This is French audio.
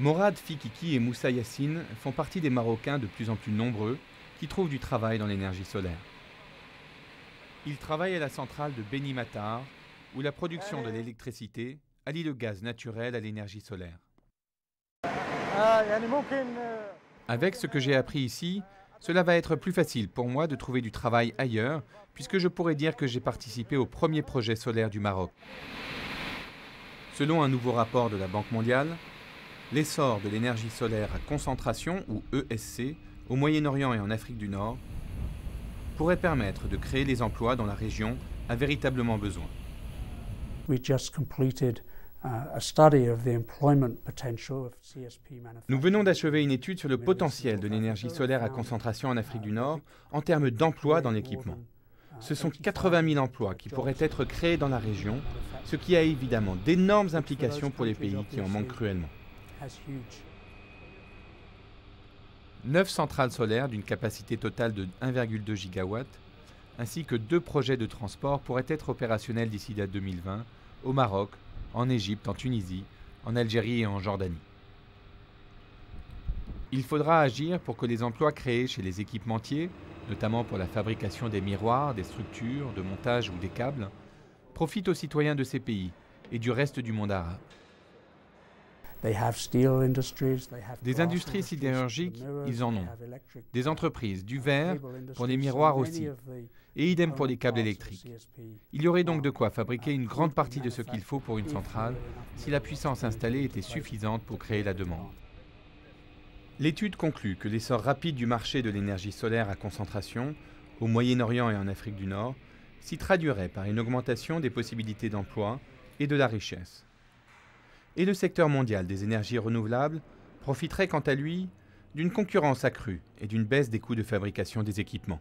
Morad Fikiki et Moussa Yassine font partie des Marocains de plus en plus nombreux qui trouvent du travail dans l'énergie solaire. Ils travaillent à la centrale de Beni Matar, où la production de l'électricité allie le gaz naturel à l'énergie solaire. Avec ce que j'ai appris ici, cela va être plus facile pour moi de trouver du travail ailleurs, puisque je pourrais dire que j'ai participé au premier projet solaire du Maroc. Selon un nouveau rapport de la Banque mondiale, l'essor de l'énergie solaire à concentration, ou ESC, au Moyen-Orient et en Afrique du Nord, pourrait permettre de créer les emplois dont la région a véritablement besoin. Nous venons d'achever une étude sur le potentiel de l'énergie solaire à concentration en Afrique du Nord en termes d'emplois dans l'équipement. Ce sont 80 000 emplois qui pourraient être créés dans la région, ce qui a évidemment d'énormes implications pour les pays qui en manquent cruellement. 9 centrales solaires d'une capacité totale de 1,2 gigawatts, ainsi que 2 projets de transport pourraient être opérationnels d'ici à 2020 au Maroc, en Égypte, en Tunisie, en Algérie et en Jordanie. Il faudra agir pour que les emplois créés chez les équipementiers, notamment pour la fabrication des miroirs, des structures, de montage ou des câbles, profitent aux citoyens de ces pays et du reste du monde arabe. Des industries sidérurgiques, ils en ont. Des entreprises, du verre, pour les miroirs aussi. Et idem pour les câbles électriques. Il y aurait donc de quoi fabriquer une grande partie de ce qu'il faut pour une centrale si la puissance installée était suffisante pour créer la demande. L'étude conclut que l'essor rapide du marché de l'énergie solaire à concentration, au Moyen-Orient et en Afrique du Nord, s'y traduirait par une augmentation des possibilités d'emploi et de la richesse. Et le secteur mondial des énergies renouvelables profiterait quant à lui d'une concurrence accrue et d'une baisse des coûts de fabrication des équipements.